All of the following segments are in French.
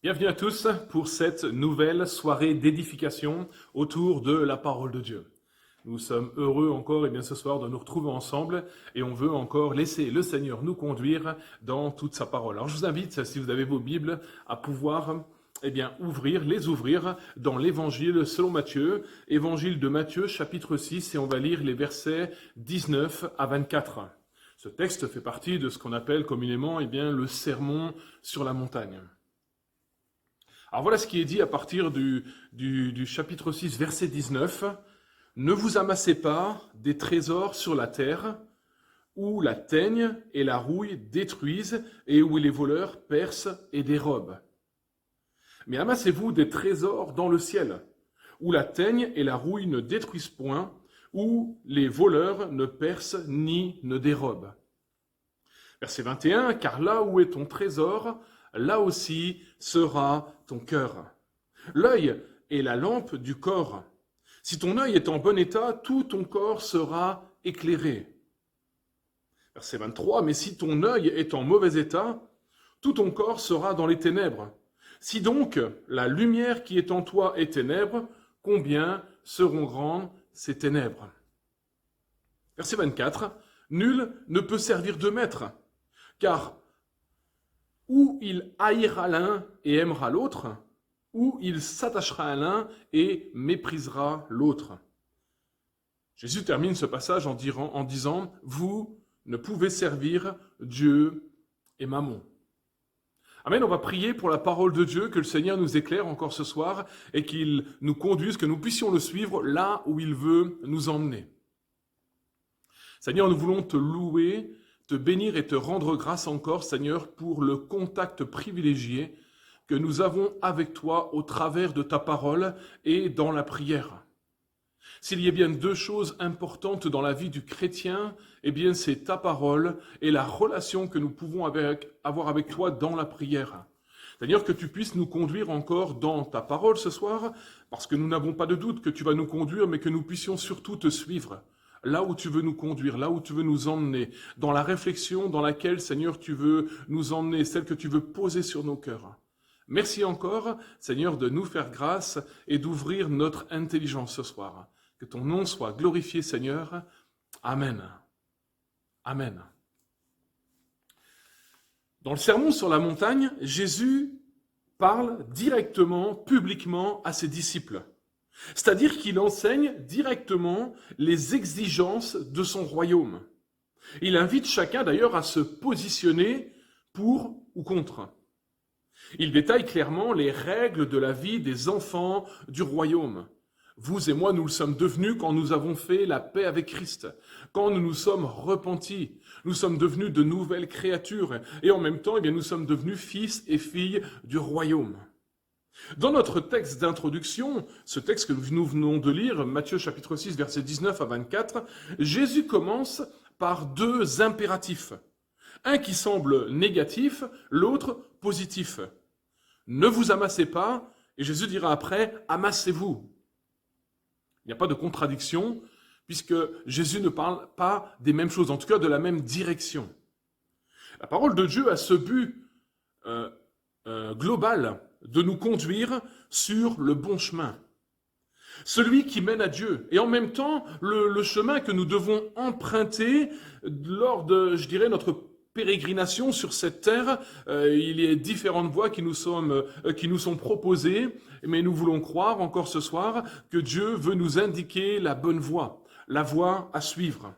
Bienvenue à tous pour cette nouvelle soirée d'édification autour de la parole de Dieu. Nous sommes heureux encore ce soir de nous retrouver ensemble et on veut encore laisser le Seigneur nous conduire dans toute sa parole. Alors je vous invite, si vous avez vos Bibles, à pouvoir les ouvrir dans l'Évangile selon Matthieu, Évangile de Matthieu chapitre 6 et on va lire les versets 19 à 24. Ce texte fait partie de ce qu'on appelle communément le sermon sur la montagne. Alors voilà ce qui est dit à partir du chapitre 6, verset 19. « Ne vous amassez pas des trésors sur la terre, où la teigne et la rouille détruisent et où les voleurs percent et dérobent. Mais amassez-vous des trésors dans le ciel, où la teigne et la rouille ne détruisent point, où les voleurs ne percent ni ne dérobent. » Verset 21, « Car là où est ton trésor, là aussi sera ton cœur. L'œil est la lampe du corps. Si ton œil est en bon état, tout ton corps sera éclairé. » Verset 23, « Mais si ton œil est en mauvais état, tout ton corps sera dans les ténèbres. Si donc la lumière qui est en toi est ténèbres, combien seront grandes ces ténèbres ?» Verset 24, « Nul ne peut servir de maître, car ou il haïra l'un et aimera l'autre, ou il s'attachera à l'un et méprisera l'autre. » Jésus termine ce passage en disant « Vous ne pouvez servir Dieu et Mammon. » Amen, on va prier pour la parole de Dieu, que le Seigneur nous éclaire encore ce soir et qu'il nous conduise, que nous puissions le suivre là où il veut nous emmener. Seigneur, nous voulons te louer, te bénir et te rendre grâce encore, Seigneur, pour le contact privilégié que nous avons avec toi au travers de ta parole et dans la prière. S'il y a bien deux choses importantes dans la vie du chrétien, c'est ta parole et la relation que nous pouvons avoir avec toi dans la prière. Seigneur, que tu puisses nous conduire encore dans ta parole ce soir, parce que nous n'avons pas de doute que tu vas nous conduire, mais que nous puissions surtout te suivre. Là où tu veux nous conduire, là où tu veux nous emmener, dans la réflexion dans laquelle, Seigneur, tu veux nous emmener, celle que tu veux poser sur nos cœurs. Merci encore, Seigneur, de nous faire grâce et d'ouvrir notre intelligence ce soir. Que ton nom soit glorifié, Seigneur. Amen. Amen. Dans le sermon sur la montagne, Jésus parle directement, publiquement à ses disciples. C'est-à-dire qu'il enseigne directement les exigences de son royaume. Il invite chacun d'ailleurs à se positionner pour ou contre. Il détaille clairement les règles de la vie des enfants du royaume. Vous et moi, nous le sommes devenus quand nous avons fait la paix avec Christ, quand nous nous sommes repentis. Nous sommes devenus de nouvelles créatures et en même temps, nous sommes devenus fils et filles du royaume. Dans notre texte d'introduction, ce texte que nous venons de lire, Matthieu chapitre 6, versets 19 à 24, Jésus commence par deux impératifs. Un qui semble négatif, l'autre positif. Ne vous amassez pas, et Jésus dira après, amassez-vous. Il n'y a pas de contradiction, puisque Jésus ne parle pas des mêmes choses, en tout cas de la même direction. La parole de Dieu a ce but global de nous conduire sur le bon chemin. Celui qui mène à Dieu. Et en même temps, le chemin que nous devons emprunter lors de, notre pérégrination sur cette terre. Il y a différentes voies qui nous sont proposées, mais nous voulons croire encore ce soir que Dieu veut nous indiquer la bonne voie, la voie à suivre.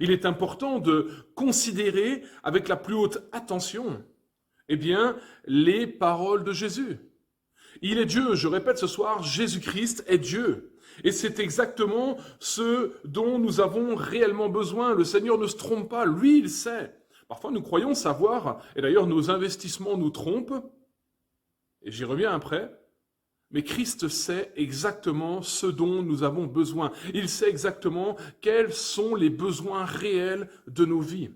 Il est important de considérer avec la plus haute attention les paroles de Jésus. Il est Dieu, je répète ce soir, Jésus-Christ est Dieu. Et c'est exactement ce dont nous avons réellement besoin. Le Seigneur ne se trompe pas, lui il sait. Parfois nous croyons savoir, et d'ailleurs nos investissements nous trompent, et j'y reviens après, mais Christ sait exactement ce dont nous avons besoin. Il sait exactement quels sont les besoins réels de nos vies.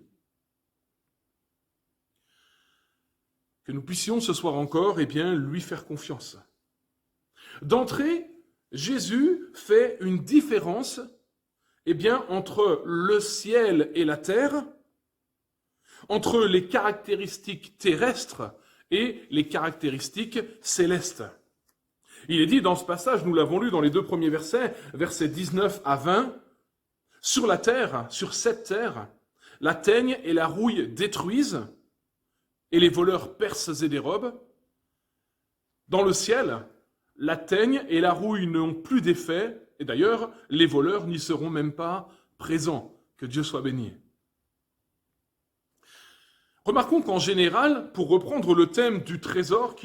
Que nous puissions ce soir encore, lui faire confiance. D'entrée, Jésus fait une différence, entre le ciel et la terre, entre les caractéristiques terrestres et les caractéristiques célestes. Il est dit dans ce passage, nous l'avons lu dans les 2 premiers versets, versets 19 à 20, « Sur la terre, sur cette terre, la teigne et la rouille détruisent, et les voleurs percent et dérobent. Dans le ciel, la teigne et la rouille n'ont plus d'effet, et d'ailleurs, les voleurs n'y seront même pas présents. Que Dieu soit béni. » Remarquons qu'en général, pour reprendre le thème du trésor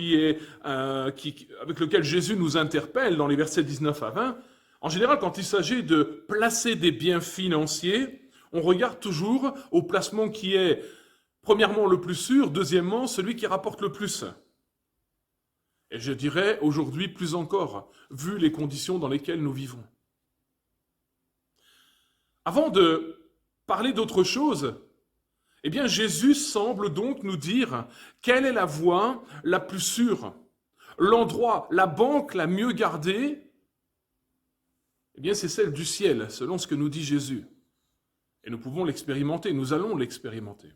avec lequel Jésus nous interpelle dans les versets 19 à 20, en général, quand il s'agit de placer des biens financiers, on regarde toujours au placement qui est, premièrement, le plus sûr, deuxièmement, celui qui rapporte le plus. Et je dirais aujourd'hui plus encore, vu les conditions dans lesquelles nous vivons. Avant de parler d'autre chose, eh bien, Jésus semble donc nous dire quelle est la voie la plus sûre, l'endroit, la banque la mieux gardée. Eh bien, c'est celle du ciel, selon ce que nous dit Jésus. Et nous pouvons l'expérimenter, nous allons l'expérimenter.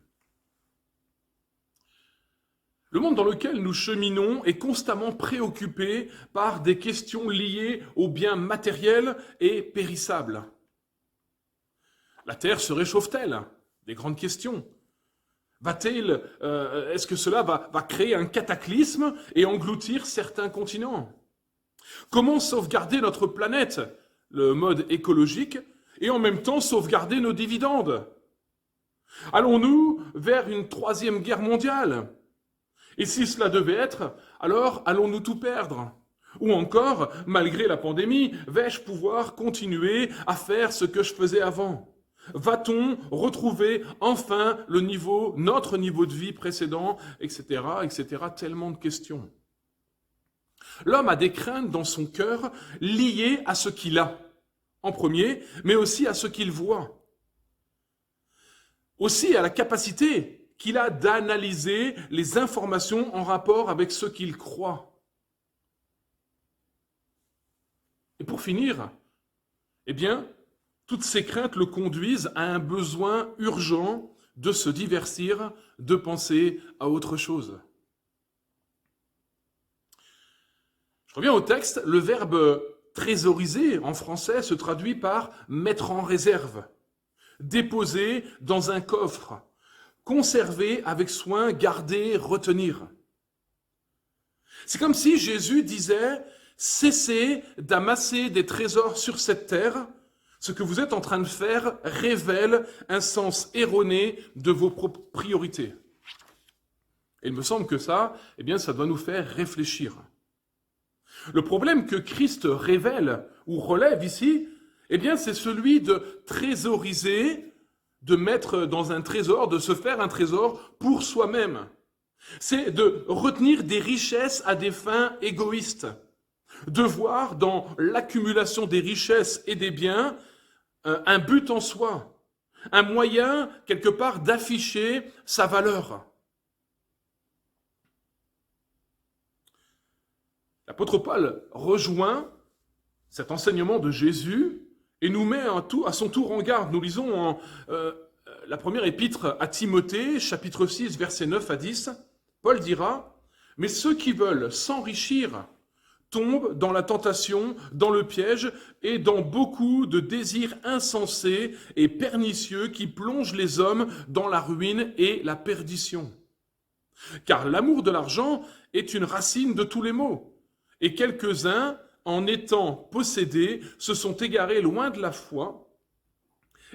Le monde dans lequel nous cheminons est constamment préoccupé par des questions liées aux biens matériels et périssables. La Terre se réchauffe-t-elle? Des grandes questions. Est-ce que cela va créer un cataclysme et engloutir certains continents? Comment sauvegarder notre planète, le mode écologique, et en même temps sauvegarder nos dividendes? Allons-nous vers une 3e guerre mondiale? Et si cela devait être, alors allons-nous tout perdre? Ou encore, malgré la pandémie, vais-je pouvoir continuer à faire ce que je faisais avant? Va-t-on retrouver enfin notre niveau de vie précédent, etc., etc., tellement de questions. L'homme a des craintes dans son cœur liées à ce qu'il a, en premier, mais aussi à ce qu'il voit. Aussi à la capacité qu'il a d'analyser les informations en rapport avec ce qu'il croit. Et pour finir, eh bien, toutes ces craintes le conduisent à un besoin urgent de se divertir, de penser à autre chose. Je reviens au texte, le verbe trésoriser en français se traduit par mettre en réserve, déposer dans un coffre, conserver avec soin, garder, retenir. C'est comme si Jésus disait « Cessez d'amasser des trésors sur cette terre ». Ce que vous êtes en train de faire révèle un sens erroné de vos propres priorités. Et il me semble que ça doit nous faire réfléchir. Le problème que Christ révèle ou relève ici, c'est celui de trésoriser, de mettre dans un trésor, de se faire un trésor pour soi-même. C'est de retenir des richesses à des fins égoïstes, de voir dans l'accumulation des richesses et des biens un but en soi, un moyen, quelque part, d'afficher sa valeur. L'apôtre Paul rejoint cet enseignement de Jésus et nous met à son tour en garde. Nous lisons la première épître à Timothée, chapitre 6, versets 9 à 10. Paul dira « Mais ceux qui veulent s'enrichir tombent dans la tentation, dans le piège et dans beaucoup de désirs insensés et pernicieux qui plongent les hommes dans la ruine et la perdition. Car l'amour de l'argent est une racine de tous les maux, et quelques-uns, en étant possédés, se sont égarés loin de la foi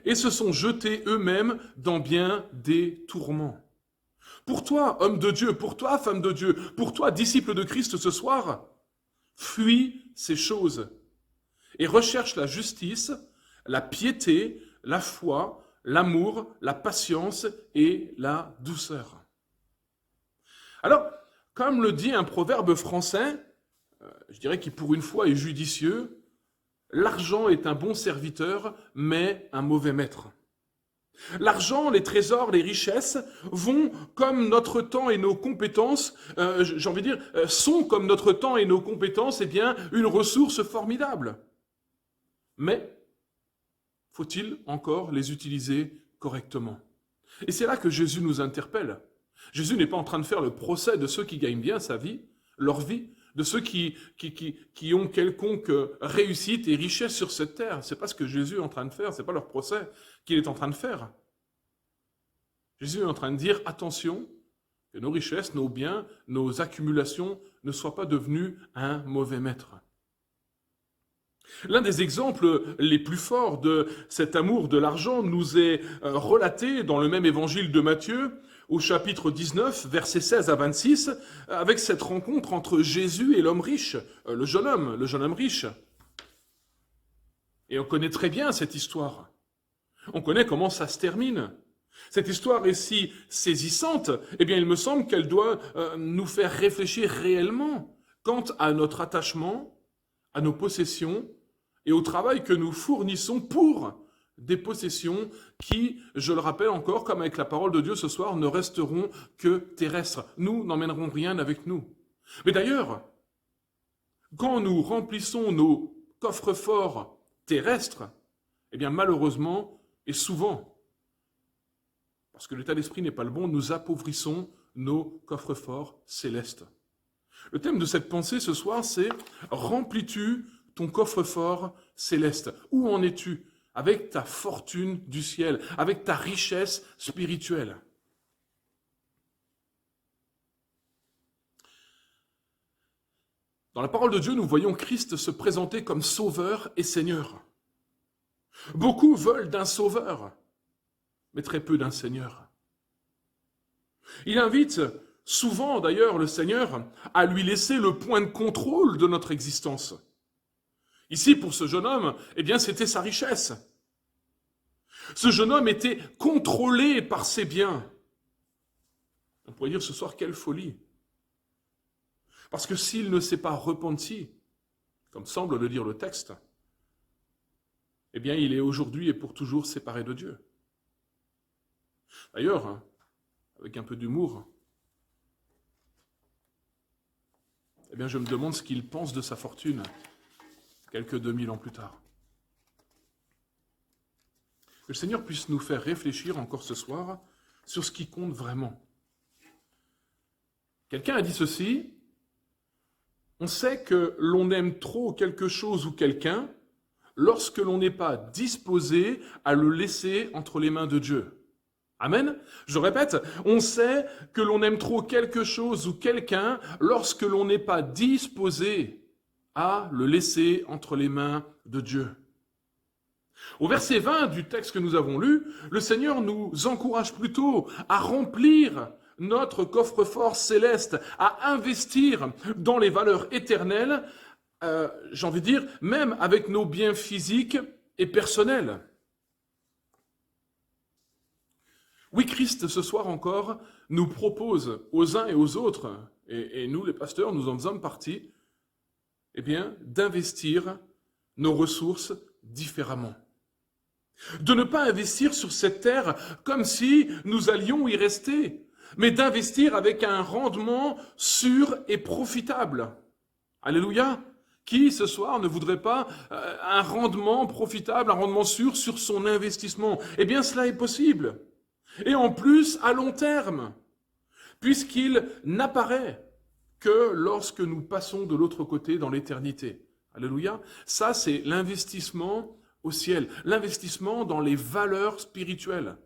et se sont jetés eux-mêmes dans bien des tourments. » Pour toi, homme de Dieu, pour toi, femme de Dieu, pour toi, disciple de Christ ce soir, fuis ces choses et recherche la justice, la piété, la foi, l'amour, la patience et la douceur. Alors, comme le dit un proverbe français, je dirais qui pour une fois est judicieux, l'argent est un bon serviteur, mais un mauvais maître. L'argent, les trésors, les richesses vont comme notre temps et nos compétences, sont comme notre temps et nos compétences, une ressource formidable. Mais faut-il encore les utiliser correctement? Et c'est là que Jésus nous interpelle. Jésus n'est pas en train de faire le procès de ceux qui gagnent bien leur vie, de ceux qui ont quelconque réussite et richesse sur cette terre. Ce n'est pas ce que Jésus est en train de faire, ce n'est pas leur procès qu'il est en train de faire. Jésus est en train de dire, attention, que nos richesses, nos biens, nos accumulations ne soient pas devenus un mauvais maître. L'un des exemples les plus forts de cet amour de l'argent nous est relaté dans le même évangile de Matthieu, au chapitre 19, versets 16 à 26, avec cette rencontre entre Jésus et l'homme riche, le jeune homme riche. Et on connaît très bien cette histoire. On connaît comment ça se termine. Cette histoire est si saisissante, eh bien il me semble qu'elle doit nous faire réfléchir réellement quant à notre attachement, à nos possessions et au travail que nous fournissons pour des possessions qui, je le rappelle encore, comme avec la parole de Dieu ce soir, ne resteront que terrestres. Nous n'emmènerons rien avec nous. Mais d'ailleurs, quand nous remplissons nos coffres-forts terrestres, eh bien malheureusement, et souvent, parce que l'état d'esprit n'est pas le bon, nous appauvrissons nos coffres-forts célestes. Le thème de cette pensée ce soir, c'est « Remplis-tu ton coffre-fort céleste » Où en es-tu avec ta fortune du ciel, avec ta richesse spirituelle? Dans la parole de Dieu, nous voyons Christ se présenter comme sauveur et Seigneur. Beaucoup veulent d'un sauveur, mais très peu d'un Seigneur. Il invite souvent, d'ailleurs, le Seigneur à lui laisser le point de contrôle de notre existence. Ici, pour ce jeune homme, eh bien, c'était sa richesse. Ce jeune homme était contrôlé par ses biens. On pourrait dire ce soir, quelle folie. Parce que s'il ne s'est pas repenti, comme semble le dire le texte, eh bien, il est aujourd'hui et pour toujours séparé de Dieu. D'ailleurs, avec un peu d'humour, eh bien, je me demande ce qu'il pense de sa fortune quelques 2000 ans plus tard. Que le Seigneur puisse nous faire réfléchir encore ce soir sur ce qui compte vraiment. Quelqu'un a dit ceci, on sait que l'on aime trop quelque chose ou quelqu'un lorsque l'on n'est pas disposé à le laisser entre les mains de Dieu. Amen. Je répète, on sait que l'on aime trop quelque chose ou quelqu'un lorsque l'on n'est pas disposé à le laisser entre les mains de Dieu. Au verset 20 du texte que nous avons lu, le Seigneur nous encourage plutôt à remplir notre coffre-fort céleste, à investir dans les valeurs éternelles, j'ai envie de dire, même avec nos biens physiques et personnels. Oui, Christ, ce soir encore, nous propose aux uns et aux autres, et nous, les pasteurs, nous en faisons partie, eh bien, d'investir nos ressources différemment. De ne pas investir sur cette terre comme si nous allions y rester, mais d'investir avec un rendement sûr et profitable. Alléluia! Qui, ce soir, ne voudrait pas un rendement profitable, un rendement sûr sur son investissement? Eh bien, cela est possible. Et en plus, à long terme, puisqu'il n'apparaît que lorsque nous passons de l'autre côté dans l'éternité. Alléluia. Ça, c'est l'investissement au ciel, l'investissement dans les valeurs spirituelles.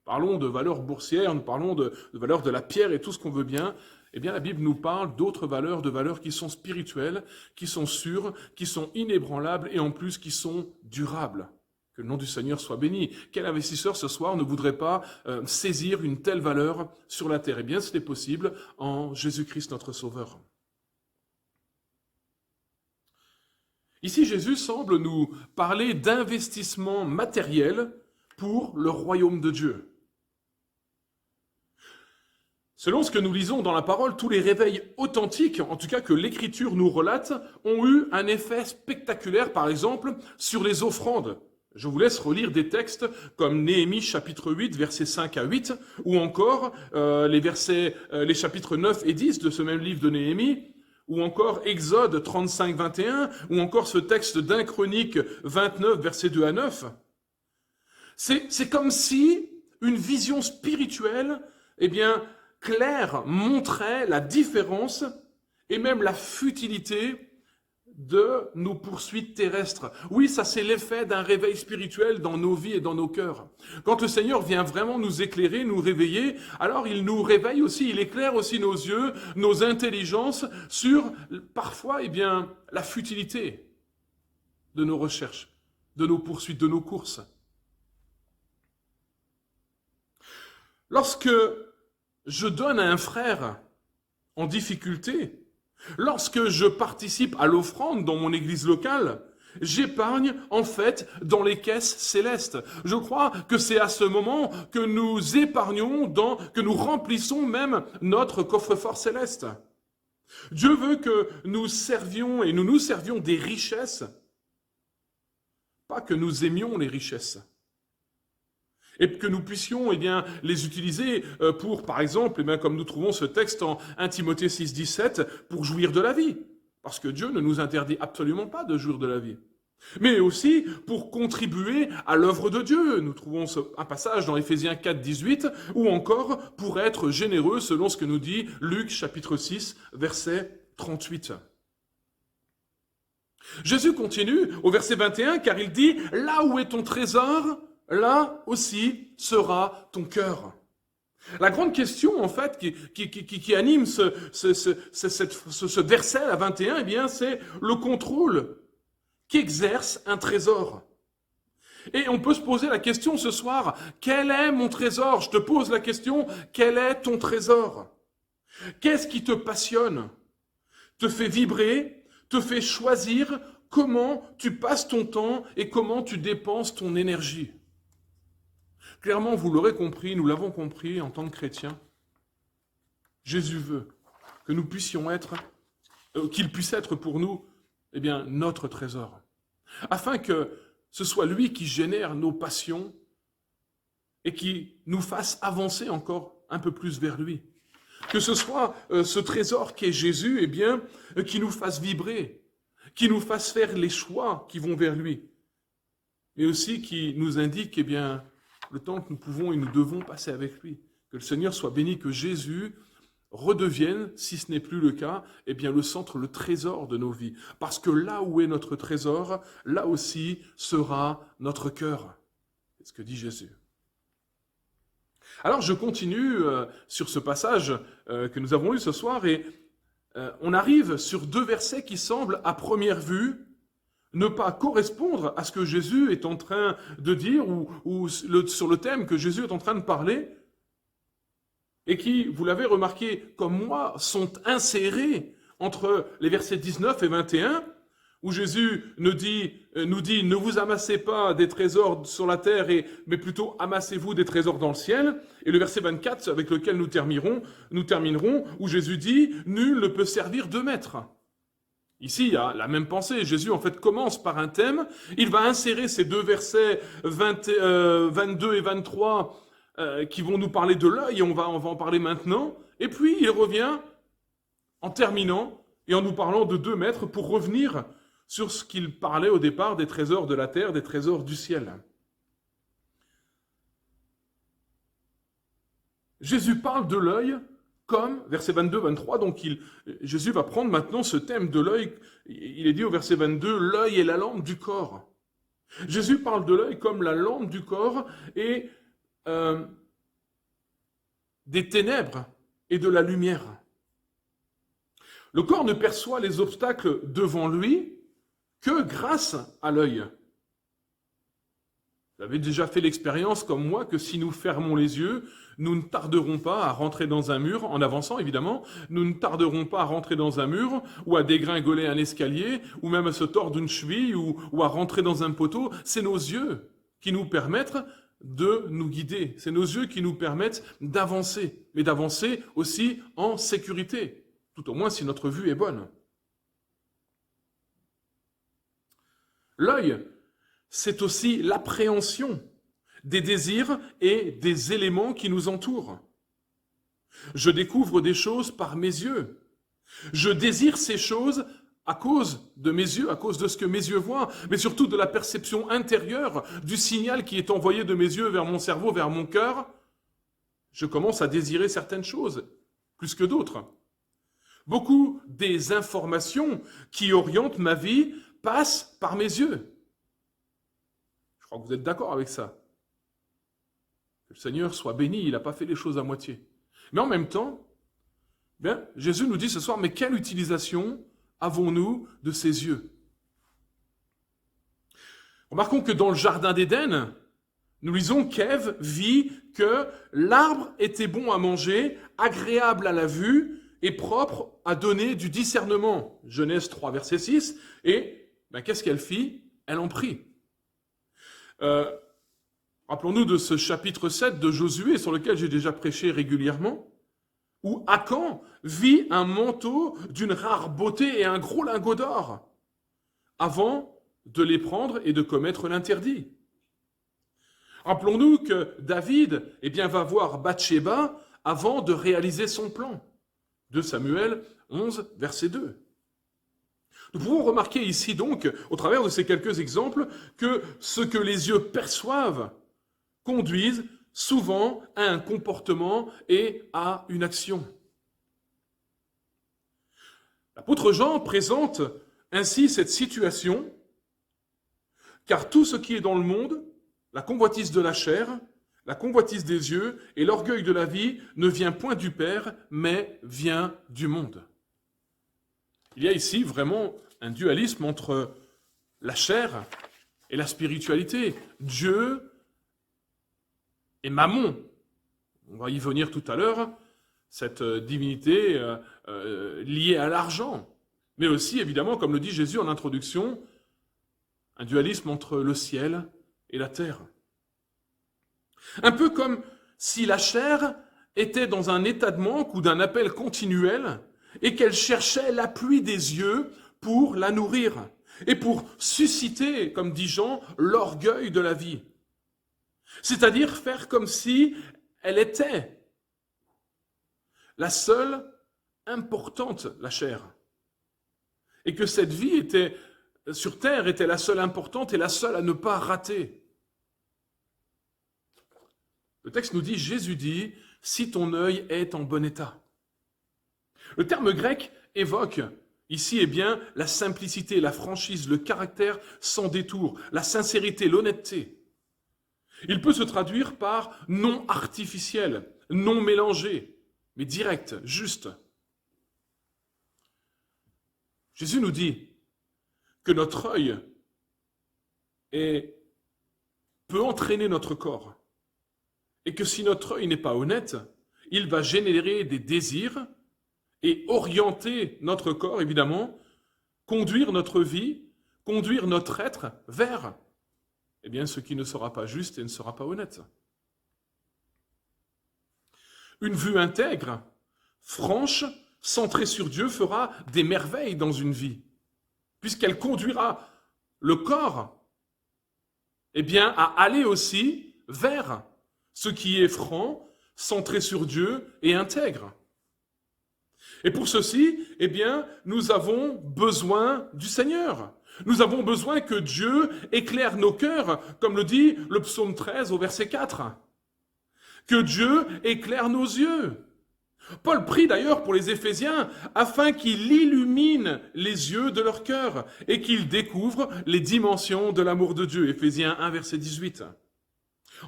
Parlons de valeurs boursières, nous parlons de valeurs de la pierre et tout ce qu'on veut bien. Eh bien, la Bible nous parle d'autres valeurs, de valeurs qui sont spirituelles, qui sont sûres, qui sont inébranlables et en plus qui sont durables. Que le nom du Seigneur soit béni. Quel investisseur ce soir ne voudrait pas saisir une telle valeur sur la terre? Eh bien, c'est possible en Jésus-Christ notre Sauveur. Ici, Jésus semble nous parler d'investissement matériel pour le royaume de Dieu. Selon ce que nous lisons dans la parole, tous les réveils authentiques, en tout cas que l'Écriture nous relate, ont eu un effet spectaculaire, par exemple, sur les offrandes. Je vous laisse relire des textes comme Néhémie chapitre 8, versets 5 à 8, ou encore les chapitres 9 et 10 de ce même livre de Néhémie, ou encore Exode 35, 21, ou encore ce texte d'1 Chronique 29, versets 2 à 9. C'est comme si une vision spirituelle eh bien, clair montrait la différence et même la futilité de nos poursuites terrestres. Oui, ça c'est l'effet d'un réveil spirituel dans nos vies et dans nos cœurs. Quand le Seigneur vient vraiment nous éclairer, nous réveiller, alors il nous réveille aussi, il éclaire aussi nos yeux, nos intelligences sur parfois, eh bien, la futilité de nos recherches, de nos poursuites, de nos courses. Lorsque je donne à un frère en difficulté, lorsque je participe à l'offrande dans mon église locale, j'épargne en fait dans les caisses célestes. Je crois que c'est à ce moment que nous épargnons, que nous remplissons même notre coffre-fort céleste. Dieu veut que nous servions et nous servions des richesses, pas que nous aimions les richesses. Et que nous puissions les utiliser pour, par exemple, comme nous trouvons ce texte en 1 Timothée 6, 17, pour jouir de la vie. Parce que Dieu ne nous interdit absolument pas de jouir de la vie. Mais aussi pour contribuer à l'œuvre de Dieu. Nous trouvons un passage dans Éphésiens 4, 18, ou encore pour être généreux selon ce que nous dit Luc chapitre 6, verset 38. Jésus continue au verset 21, car il dit « Là où est ton trésor, là aussi sera ton cœur. » La grande question, en fait, qui anime ce verset à 21, eh bien, c'est le contrôle qu'exerce un trésor. Et on peut se poser la question ce soir, quel est mon trésor? Je te pose la question, quel est ton trésor? Qu'est-ce qui te passionne, te fait vibrer, te fait choisir comment tu passes ton temps et comment tu dépenses ton énergie? Clairement, vous l'aurez compris, nous l'avons compris en tant que chrétiens, Jésus veut que nous puissions être, qu'il puisse être pour nous, eh bien, notre trésor. Afin que ce soit lui qui génère nos passions et qui nous fasse avancer encore un peu plus vers lui. Que ce soit ce trésor qui est Jésus, eh bien, qui nous fasse vibrer, qui nous fasse faire les choix qui vont vers lui, mais aussi qui nous indique, eh bien, le temps que nous pouvons et nous devons passer avec lui. Que le Seigneur soit béni, que Jésus redevienne, si ce n'est plus le cas, eh bien le centre, le trésor de nos vies. Parce que là où est notre trésor, là aussi sera notre cœur. C'est ce que dit Jésus. Alors je continue sur ce passage que nous avons lu ce soir et on arrive sur deux versets qui semblent à première vue ne pas correspondre à ce que Jésus est en train de dire ou sur le thème que Jésus est en train de parler et qui, vous l'avez remarqué comme moi, sont insérés entre les versets 19 et 21 où Jésus nous dit « Ne vous amassez pas des trésors sur la terre, mais plutôt amassez-vous des trésors dans le ciel ». Et le verset 24 avec lequel nous terminerons, où Jésus dit « Nul ne peut servir deux maîtres ». Ici, il y a la même pensée. Jésus, en fait, commence par un thème. Il va insérer ces deux versets 22 et 23 qui vont nous parler de l'œil, et on va en parler maintenant. Et puis, il revient en terminant et en nous parlant de deux maîtres pour revenir sur ce qu'il parlait au départ des trésors de la terre, des trésors du ciel. Jésus parle de l'œil comme, verset 22-23, donc Jésus va prendre maintenant ce thème de l'œil. Il est dit au verset 22, l'œil est la lampe du corps. Jésus parle de l'œil comme la lampe du corps et des ténèbres et de la lumière. Le corps ne perçoit les obstacles devant lui que grâce à l'œil. Vous avez déjà fait l'expérience, comme moi, que si nous fermons les yeux, nous ne tarderons pas à rentrer dans un mur, en avançant évidemment, nous ne tarderons pas à rentrer dans un mur, ou à dégringoler un escalier, ou même à se tordre une cheville, ou à rentrer dans un poteau. C'est nos yeux qui nous permettent de nous guider. C'est nos yeux qui nous permettent d'avancer, mais d'avancer aussi en sécurité, tout au moins si notre vue est bonne. L'œil, c'est aussi l'appréhension des désirs et des éléments qui nous entourent. Je découvre des choses par mes yeux. Je désire ces choses à cause de mes yeux, à cause de ce que mes yeux voient, mais surtout de la perception intérieure, du signal qui est envoyé de mes yeux vers mon cerveau, vers mon cœur, je commence à désirer certaines choses plus que d'autres. Beaucoup des informations qui orientent ma vie passent par mes yeux. Je crois que vous êtes d'accord avec ça. Que le Seigneur soit béni, il n'a pas fait les choses à moitié. Mais en même temps, bien, Jésus nous dit ce soir, mais quelle utilisation avons-nous de ces yeux? Remarquons que dans le jardin d'Éden, nous lisons qu'Ève vit que l'arbre était bon à manger, agréable à la vue et propre à donner du discernement. Genèse 3, verset 6. Et qu'est-ce qu'elle fit? Elle en prit. Rappelons-nous de ce chapitre 7 de Josué, sur lequel j'ai déjà prêché régulièrement, où Akan vit un manteau d'une rare beauté et un gros lingot d'or, avant de les prendre et de commettre l'interdit. Rappelons-nous que David va voir Bathsheba avant de réaliser son plan. 2 Samuel 11, verset 2. Nous pouvons remarquer ici donc, au travers de ces quelques exemples, que ce que les yeux perçoivent conduisent souvent à un comportement et à une action. L'apôtre Jean présente ainsi cette situation, car tout ce qui est dans le monde, la convoitise de la chair, la convoitise des yeux et l'orgueil de la vie ne vient point du Père, mais vient du monde. Il y a ici vraiment un dualisme entre la chair et la spiritualité. Dieu et Mammon. On va y venir tout à l'heure, cette divinité liée à l'argent. Mais aussi, évidemment, comme le dit Jésus en introduction, un dualisme entre le ciel et la terre. Un peu comme si la chair était dans un état de manque ou d'un appel continuel et qu'elle cherchait l'appui des yeux pour la nourrir et pour susciter, comme dit Jean, l'orgueil de la vie. C'est-à-dire faire comme si elle était la seule importante, la chair. Et que cette vie était, sur terre était la seule importante et la seule à ne pas rater. Le texte nous dit, Jésus dit, si ton œil est en bon état. Le terme grec évoque ici la simplicité, la franchise, le caractère sans détour, la sincérité, l'honnêteté. Il peut se traduire par non artificiel, non mélangé, mais direct, juste. Jésus nous dit que notre œil peut entraîner notre corps et que si notre œil n'est pas honnête, il va générer des désirs et orienter notre corps, évidemment, conduire notre vie, conduire notre être vers ce qui ne sera pas juste et ne sera pas honnête. Une vue intègre, franche, centrée sur Dieu, fera des merveilles dans une vie, puisqu'elle conduira le corps à aller aussi vers ce qui est franc, centré sur Dieu et intègre. Et pour ceci, nous avons besoin du Seigneur. Nous avons besoin que Dieu éclaire nos cœurs, comme le dit le psaume 13 au verset 4. Que Dieu éclaire nos yeux. Paul prie d'ailleurs pour les Éphésiens afin qu'il illumine les yeux de leur cœur et qu'ils découvrent les dimensions de l'amour de Dieu. Éphésiens 1 verset 18.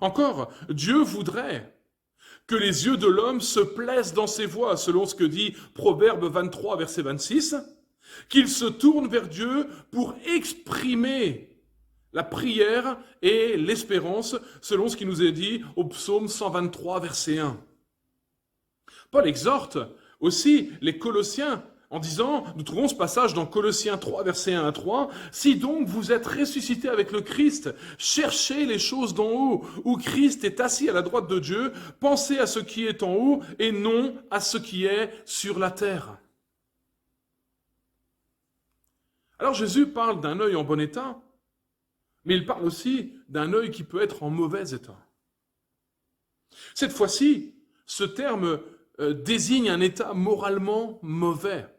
Encore, Dieu voudrait que les yeux de l'homme se plaisent dans ses voies, selon ce que dit Proverbe 23, verset 26, qu'il se tourne vers Dieu pour exprimer la prière et l'espérance, selon ce qui nous est dit au psaume 123, verset 1. Paul exhorte aussi les Colossiens en disant, nous trouvons ce passage dans Colossiens 3, versets 1 à 3, « Si donc vous êtes ressuscités avec le Christ, cherchez les choses d'en haut, où Christ est assis à la droite de Dieu, pensez à ce qui est en haut et non à ce qui est sur la terre. » Alors Jésus parle d'un œil en bon état, mais il parle aussi d'un œil qui peut être en mauvais état. Cette fois-ci, ce terme désigne un état moralement mauvais.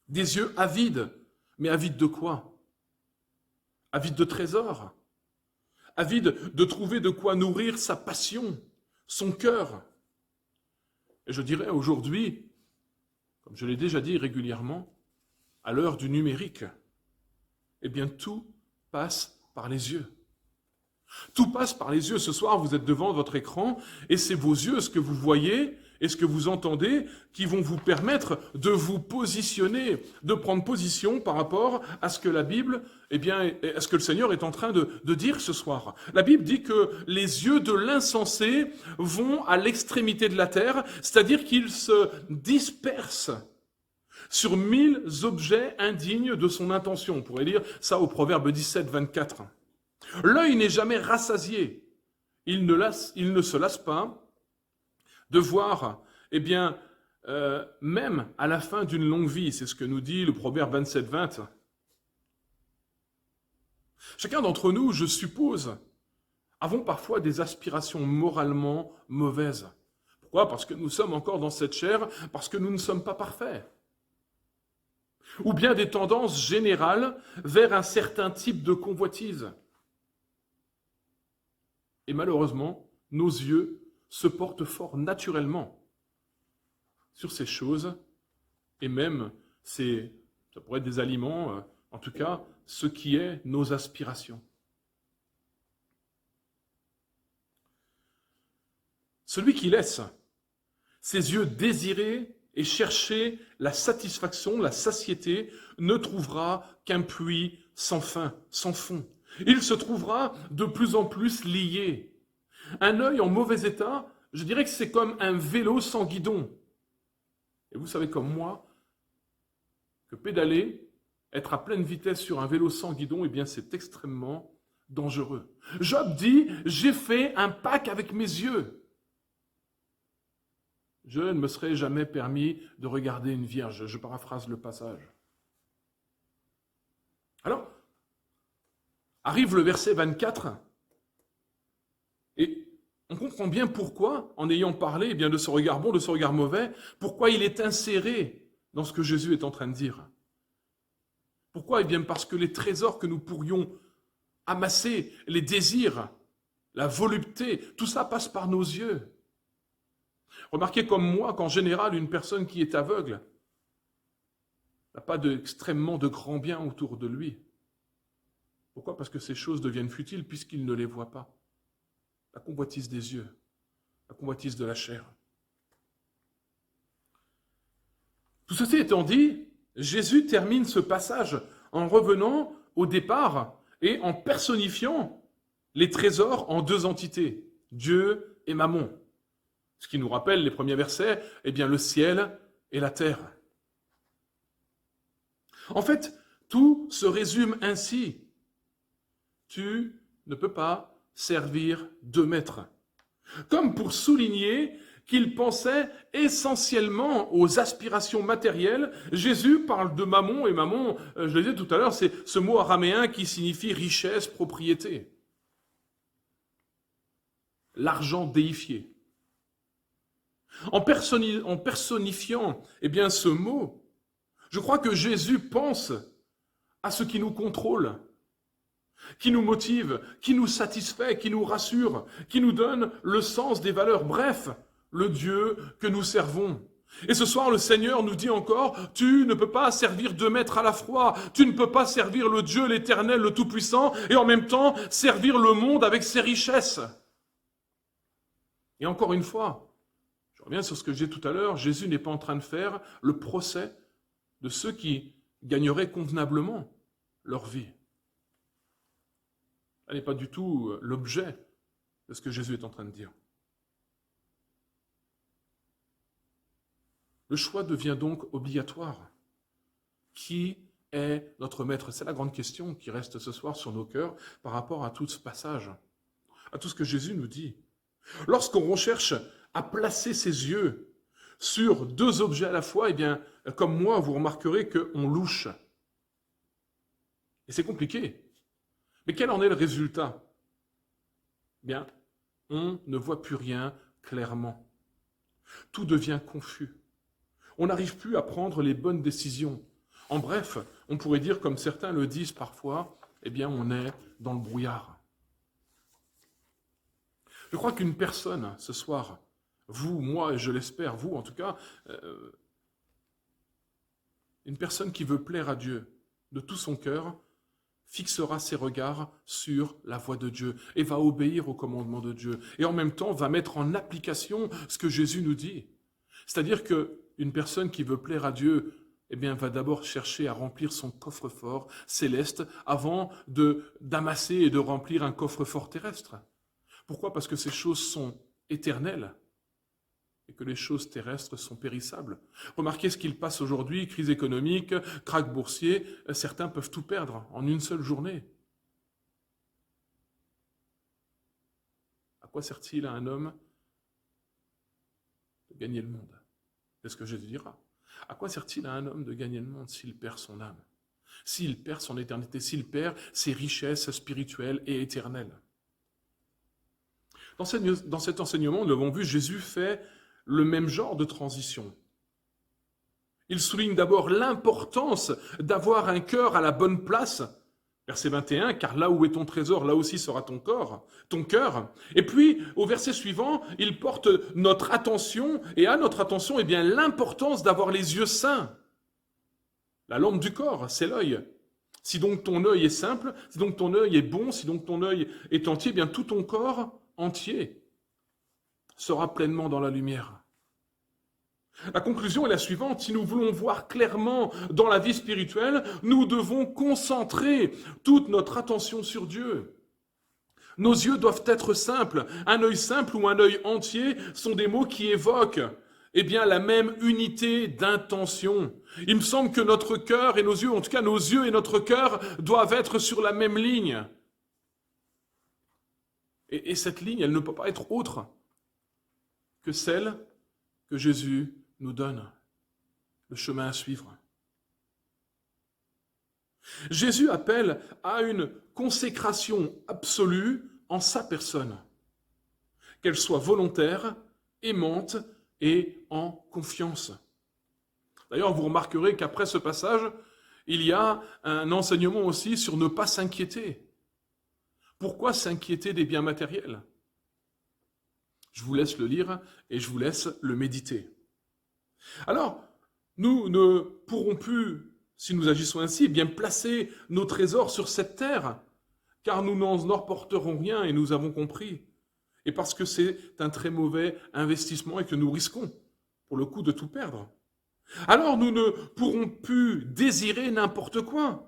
Des yeux avides. Mais avides de quoi? Avides de trésors, avide de trouver de quoi nourrir sa passion, son cœur. Et je dirais aujourd'hui, comme je l'ai déjà dit régulièrement, à l'heure du numérique, eh bien tout passe par les yeux. Tout passe par les yeux. Ce soir, vous êtes devant votre écran et c'est vos yeux, ce que vous voyez et ce que vous entendez, qui vont vous permettre de vous positionner, de prendre position par rapport à ce que la Bible, eh bien, à ce que le Seigneur est en train de dire ce soir. La Bible dit que les yeux de l'insensé vont à l'extrémité de la terre, c'est-à-dire qu'ils se dispersent sur 1000 objets indignes de son intention. On pourrait lire ça au Proverbe 17, 24. L'œil n'est jamais rassasié. Il ne se lasse pas de voir, eh bien, même à la fin d'une longue vie, c'est ce que nous dit le Proverbe 27, 20. Chacun d'entre nous, je suppose, avons parfois des aspirations moralement mauvaises. Pourquoi ? Parce que nous sommes encore dans cette chair, parce que nous ne sommes pas parfaits. Ou bien des tendances générales vers un certain type de convoitise. Et malheureusement, nos yeux se portent fort naturellement sur ces choses, et même, ça pourrait être des aliments, en tout cas, ce qui est nos aspirations. Celui qui laisse ses yeux désirer et chercher la satisfaction, la satiété, ne trouvera qu'un puits sans fin, sans fond. Il se trouvera de plus en plus lié. Un œil en mauvais état, je dirais que c'est comme un vélo sans guidon. Et vous savez comme moi que pédaler, être à pleine vitesse sur un vélo sans guidon, eh bien c'est extrêmement dangereux. Job dit, j'ai fait un pacte avec mes yeux. Je ne me serais jamais permis de regarder une vierge. Je paraphrase le passage. Alors, arrive le verset 24, et on comprend bien pourquoi, en ayant parlé eh bien, de ce regard bon, de ce regard mauvais, pourquoi il est inséré dans ce que Jésus est en train de dire. Pourquoi ? Eh bien parce que les trésors que nous pourrions amasser, les désirs, la volupté, tout ça passe par nos yeux. Remarquez comme moi qu'en général, une personne qui est aveugle n'a pas extrêmement de grands biens autour de lui. Pourquoi ? Parce que ces choses deviennent futiles puisqu'il ne les voit pas. La convoitise des yeux, la convoitise de la chair. Tout ceci étant dit, Jésus termine ce passage en revenant au départ et en personnifiant les trésors en deux entités, Dieu et Mammon. Ce qui nous rappelle les premiers versets, eh bien le ciel et la terre. En fait, tout se résume ainsi. Tu ne peux pas servir deux maîtres. Comme pour souligner qu'il pensait essentiellement aux aspirations matérielles, Jésus parle de Mammon, et Mammon, je le disais tout à l'heure, c'est ce mot araméen qui signifie richesse, propriété. L'argent déifié. En personnifiant eh bien, ce mot, je crois que Jésus pense à ce qui nous contrôle, qui nous motive, qui nous satisfait, qui nous rassure, qui nous donne le sens des valeurs, bref, le Dieu que nous servons. Et ce soir, le Seigneur nous dit encore, tu ne peux pas servir deux maîtres à la fois, tu ne peux pas servir le Dieu, l'Éternel, le Tout-Puissant, et en même temps servir le monde avec ses richesses. Et encore une fois, je reviens sur ce que j'ai dit tout à l'heure, Jésus n'est pas en train de faire le procès de ceux qui gagneraient convenablement leur vie. Ce n'est pas du tout l'objet de ce que Jésus est en train de dire. Le choix devient donc obligatoire. Qui est notre maître ? C'est la grande question qui reste ce soir sur nos cœurs par rapport à tout ce passage, à tout ce que Jésus nous dit. Lorsqu'on recherche à placer ses yeux sur deux objets à la fois, eh bien, comme moi, vous remarquerez qu'on louche. Et c'est compliqué. Mais quel en est le résultat ? Eh bien, on ne voit plus rien clairement. Tout devient confus. On n'arrive plus à prendre les bonnes décisions. En bref, on pourrait dire, comme certains le disent parfois, eh bien, on est dans le brouillard. Je crois qu'une personne, ce soir, vous, moi, et je l'espère, vous en tout cas, une personne qui veut plaire à Dieu de tout son cœur, fixera ses regards sur la voie de Dieu et va obéir au commandement de Dieu. Et en même temps, va mettre en application ce que Jésus nous dit. C'est-à-dire qu'une personne qui veut plaire à Dieu, eh bien, va d'abord chercher à remplir son coffre-fort céleste avant d'amasser et de remplir un coffre-fort terrestre. Pourquoi? Parce que ces choses sont éternelles et que les choses terrestres sont périssables. Remarquez ce qu'il passe aujourd'hui, crise économique, krach boursier, certains peuvent tout perdre en une seule journée. À quoi sert-il à un homme de gagner le monde? C'est ce que Jésus dira. À quoi sert-il à un homme de gagner le monde s'il perd son âme, s'il perd son éternité, s'il perd ses richesses spirituelles et éternelles? Dans cet enseignement, nous l'avons vu, Jésus fait le même genre de transition. Il souligne d'abord l'importance d'avoir un cœur à la bonne place. Verset 21, car là où est ton trésor, là aussi sera ton cœur. Et puis, au verset suivant, il porte notre attention, et à notre attention, eh bien, l'importance d'avoir les yeux saints. La lampe du corps, c'est l'œil. Si donc ton œil est simple, si donc ton œil est bon, si donc ton œil est entier, eh bien, tout ton corps entier sera pleinement dans la lumière. La conclusion est la suivante: si nous voulons voir clairement dans la vie spirituelle, nous devons concentrer toute notre attention sur Dieu. Nos yeux doivent être simples. Un œil simple ou un œil entier sont des mots qui évoquent eh bien, la même unité d'intention. Il me semble que notre cœur et nos yeux, en tout cas nos yeux et notre cœur, doivent être sur la même ligne. Et cette ligne, elle ne peut pas être autre que celle que Jésus nous donne, le chemin à suivre. Jésus appelle à une consécration absolue en sa personne, qu'elle soit volontaire, aimante et en confiance. D'ailleurs, vous remarquerez qu'après ce passage, il y a un enseignement aussi sur ne pas s'inquiéter. Pourquoi s'inquiéter des biens matériels? Je vous laisse le lire et je vous laisse le méditer. Alors, nous ne pourrons plus, si nous agissons ainsi, eh bien placer nos trésors sur cette terre, car nous n'en emporterons rien et nous avons compris. Et parce que c'est un très mauvais investissement et que nous risquons, pour le coup, de tout perdre. Alors nous ne pourrons plus désirer n'importe quoi.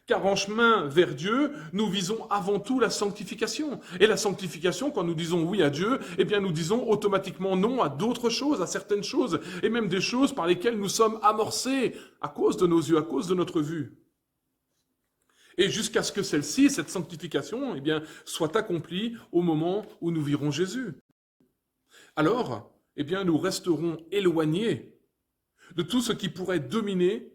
Car en chemin vers Dieu, nous visons avant tout la sanctification. Et la sanctification, quand nous disons oui à Dieu, eh bien nous disons automatiquement non à d'autres choses, à certaines choses, et même des choses par lesquelles nous sommes amorcés à cause de nos yeux, à cause de notre vue. Et jusqu'à ce que celle-ci, cette sanctification, eh bien, soit accomplie au moment où nous verrons Jésus. Alors, eh bien, nous resterons éloignés de tout ce qui pourrait dominer,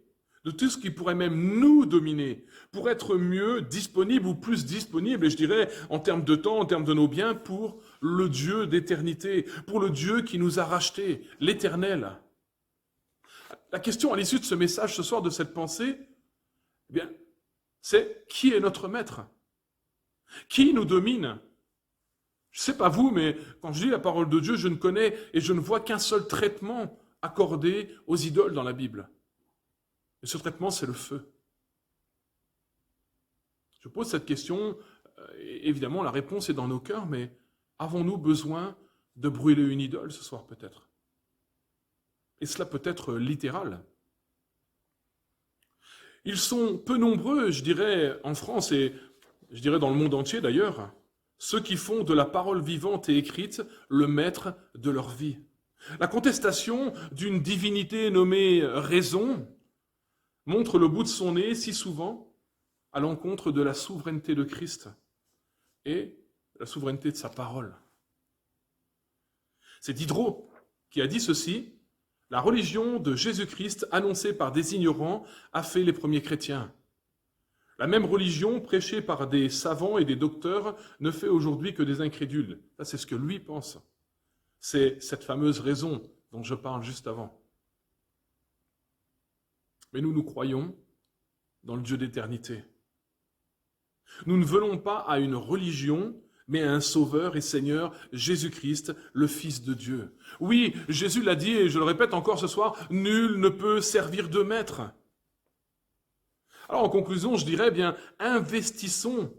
de tout ce qui pourrait même nous dominer, pour être mieux disponible ou plus disponible, et je dirais en termes de temps, en termes de nos biens, pour le Dieu d'éternité, pour le Dieu qui nous a rachetés, l'Éternel. La question à l'issue de ce message ce soir, de cette pensée, eh bien, c'est qui est notre maître? Qui nous domine? Je ne sais pas vous, mais quand je lis la parole de Dieu, je ne connais et je ne vois qu'un seul traitement accordé aux idoles dans la Bible. Et ce traitement, c'est le feu. Je pose cette question, et évidemment la réponse est dans nos cœurs, mais avons-nous besoin de brûler une idole ce soir peut-être? Et cela peut être littéral. Ils sont peu nombreux, je dirais, en France et je dirais dans le monde entier d'ailleurs, ceux qui font de la parole vivante et écrite le maître de leur vie. La contestation d'une divinité nommée raison montre le bout de son nez si souvent à l'encontre de la souveraineté de Christ et la souveraineté de sa parole. C'est Diderot qui a dit ceci: la religion de Jésus-Christ annoncée par des ignorants a fait les premiers chrétiens. La même religion prêchée par des savants et des docteurs ne fait aujourd'hui que des incrédules. Ça, c'est ce que lui pense. C'est cette fameuse raison dont je parle juste avant. Mais nous croyons dans le Dieu d'éternité. Nous ne venons pas à une religion mais à un Sauveur et Seigneur, Jésus-Christ, le Fils de Dieu. Oui, Jésus l'a dit, et je le répète encore ce soir, nul ne peut servir de maître. Alors en conclusion, je dirais, bien, investissons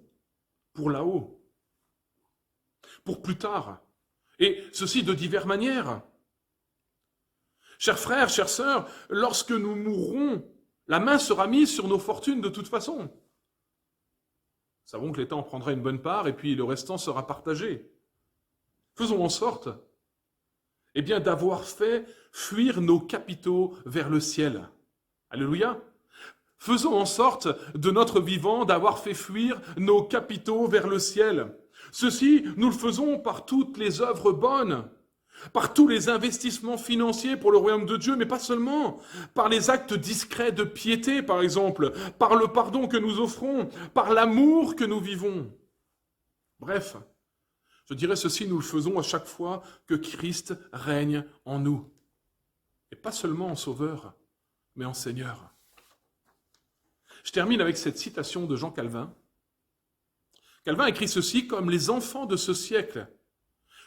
pour là-haut, pour plus tard, et ceci de diverses manières. Chers frères, chères sœurs, lorsque nous mourrons, la main sera mise sur nos fortunes de toute façon. Nous savons que l'État en prendra une bonne part et puis le restant sera partagé. Faisons en sorte d'avoir fait fuir nos capitaux vers le ciel. Alléluia. Faisons en sorte de notre vivant d'avoir fait fuir nos capitaux vers le ciel. Ceci, nous le faisons par toutes les œuvres bonnes, par tous les investissements financiers pour le royaume de Dieu, mais pas seulement, par les actes discrets de piété, par exemple, par le pardon que nous offrons, par l'amour que nous vivons. Bref, je dirais ceci, nous le faisons à chaque fois que Christ règne en nous. Et pas seulement en Sauveur, mais en Seigneur. Je termine avec cette citation de Jean Calvin. Calvin écrit ceci: comme les enfants de ce siècle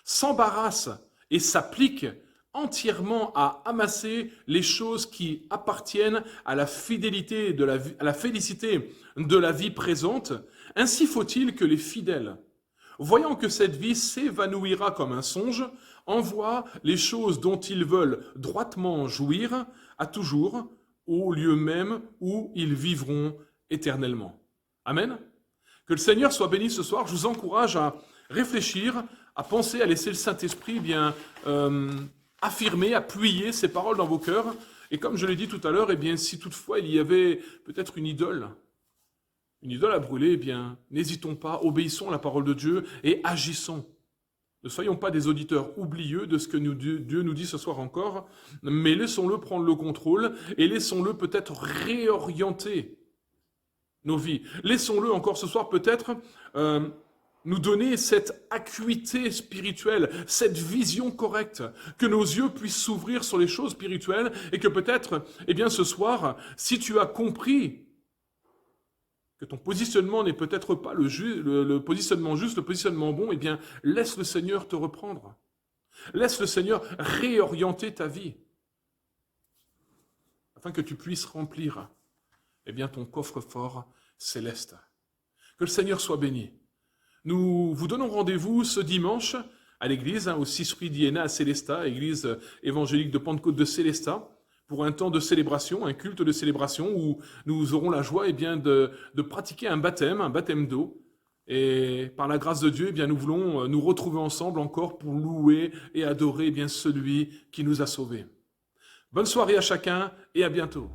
s'embarrassent et s'appliquent entièrement à amasser les choses qui appartiennent à la fidélité, à la félicité de la vie présente, ainsi faut-il que les fidèles, voyant que cette vie s'évanouira comme un songe, envoient les choses dont ils veulent droitement jouir à toujours, au lieu même où ils vivront éternellement. Amen. Que le Seigneur soit béni ce soir. Je vous encourage à réfléchir, à penser, à laisser le Saint-Esprit affirmer, appuyer ces paroles dans vos cœurs. Et comme je l'ai dit tout à l'heure, si toutefois il y avait peut-être une idole à brûler, n'hésitons pas, obéissons à la parole de Dieu et agissons. Ne soyons pas des auditeurs oublieux de ce que Dieu nous dit ce soir encore, mais laissons-le prendre le contrôle et laissons-le peut-être réorienter nos vies. Laissons-le encore ce soir peut-être nous donner cette acuité spirituelle, cette vision correcte, que nos yeux puissent s'ouvrir sur les choses spirituelles et que peut-être, ce soir, si tu as compris que ton positionnement n'est peut-être pas le positionnement juste, le positionnement bon, laisse le Seigneur te reprendre. Laisse le Seigneur réorienter ta vie, afin que tu puisses remplir ton coffre-fort céleste. Que le Seigneur soit béni. Nous vous donnons rendez-vous ce dimanche à l'église, au 6 rue d'Iéna à Célestat, église évangélique de Pentecôte de Célestat, pour un temps de célébration, un culte de célébration où nous aurons la joie de pratiquer un baptême d'eau. Et par la grâce de Dieu, nous voulons nous retrouver ensemble encore pour louer et adorer celui qui nous a sauvés. Bonne soirée à chacun et à bientôt.